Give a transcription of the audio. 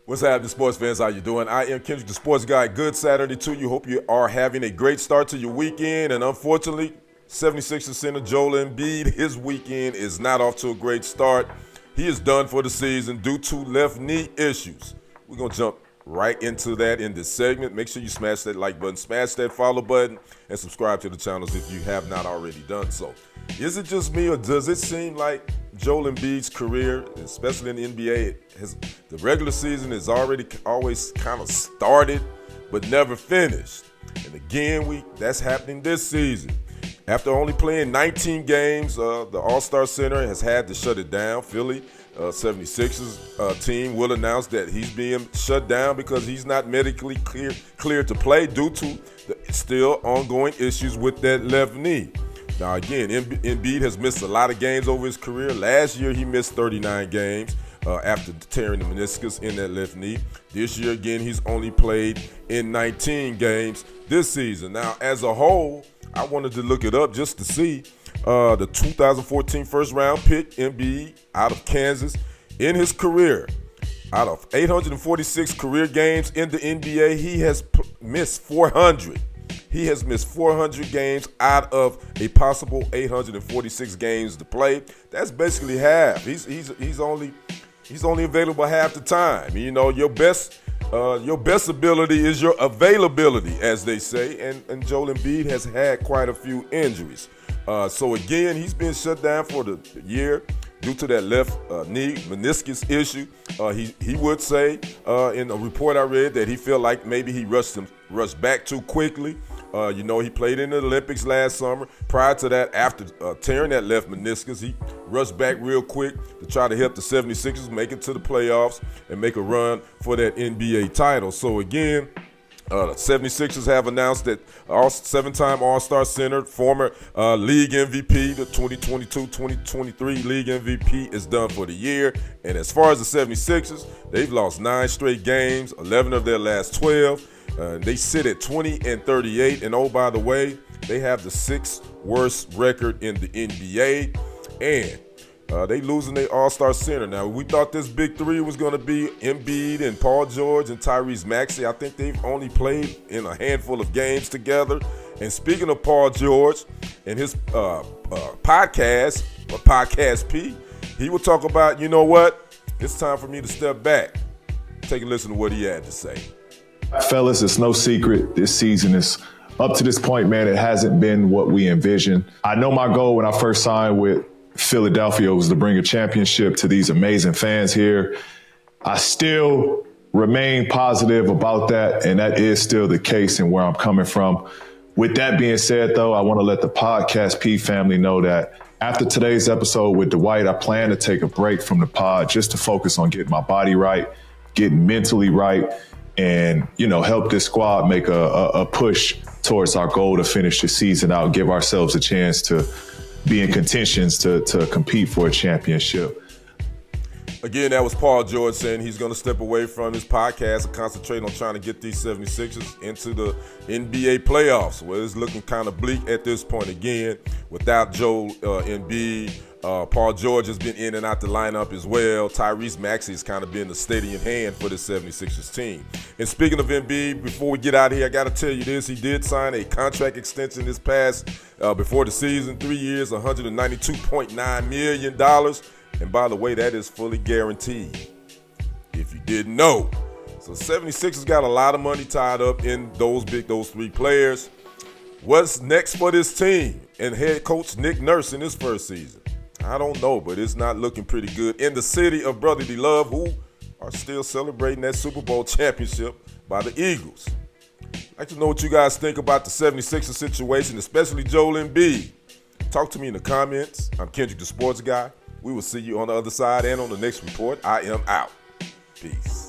What's happening, sports fans? How you doing? I am Kendrick, the sports guy. Good Saturday to you. Hope you are having a great start to your weekend. And unfortunately, 76ers center Joel Embiid, his weekend is not off to a great start. He is done for the season due to left knee issues. We're going to jump right into that in this segment. Make sure you smash that like button, smash that follow button, and subscribe to the channels if you have not already done so. Is it just me, or does it seem like Joel Embiid's career, especially in the NBA, the regular season has always kind of started but never finished? And again, that's happening this season. After only playing 19 games, the All-Star Center has had to shut it down. Philly 76ers team will announce that he's being shut down because he's not medically cleared to play due to the still ongoing issues with that left knee. Now, again, Embiid has missed a lot of games over his career. Last year, he missed 39 games after tearing the meniscus in that left knee. This year, again, he's only played in 19 games this season. Now, as a whole, I wanted to look it up just to see the 2014 first-round pick, Embiid, out of Kansas. In his career, out of 846 career games in the NBA, he has missed 400. He has missed 400 games out of a possible 846 games to play. That's basically half. He's only available half the time. You know, your best ability is your availability, as they say. And Joel Embiid has had quite a few injuries. So again, he's been shut down for the year due to that left knee meniscus issue. He would say in a report I read that he felt like maybe he rushed back too quickly. He played in the Olympics last summer. Prior to that, after tearing that left meniscus, he rushed back real quick to try to help the 76ers make it to the playoffs and make a run for that NBA title. So again, the 76ers have announced that seven-time All-Star center, former league MVP, the 2022-2023 league MVP is done for the year. And as far as the 76ers, they've lost 9 straight games, 11 of their last 12. They sit at 20-38, and oh, by the way, they have the 6th worst record in the NBA, and they losing their All-Star center. Now, we thought this big three was going to be Embiid and Paul George and Tyrese Maxey. I think they've only played in a handful of games together. And speaking of Paul George and his podcast P, he will talk about, you know what, it's time for me to step back. Take a listen to what he had to say. Fellas, it's no secret. This season is up to this point, man. It hasn't been what we envisioned. I know my goal when I first signed with Philadelphia was to bring a championship to these amazing fans here. I still remain positive about that, and that is still the case and where I'm coming from. With that being said, though, I want to let the Podcast P family know that after today's episode with Dwight, I plan to take a break from the pod just to focus on getting my body right, getting mentally right, and, help this squad make a push towards our goal to finish the season out, give ourselves a chance to be in contentions to compete for a championship. Again, that was Paul George saying he's going to step away from his podcast and concentrate on trying to get these 76ers into the NBA playoffs. Well, it's looking kind of bleak at this point again. Without Joel Embiid, Paul George has been in and out the lineup as well. Tyrese Maxey has kind of been the steady in hand for the 76ers team. And speaking of Embiid, before we get out of here, I got to tell you this. He did sign a contract extension this past before the season, 3 years, $192.9 million. And by the way, that is fully guaranteed, if you didn't know. So 76ers got a lot of money tied up in those three players. What's next for this team and head coach Nick Nurse in his first season? I don't know, but it's not looking pretty good in the city of brotherly love, who are still celebrating that Super Bowl championship by the Eagles. I'd like to know what you guys think about the 76ers situation, especially Joel Embiid. Talk to me in the comments. I'm Kendrick, the sports guy. We will see you on the other side and on the next report. I am out. Peace.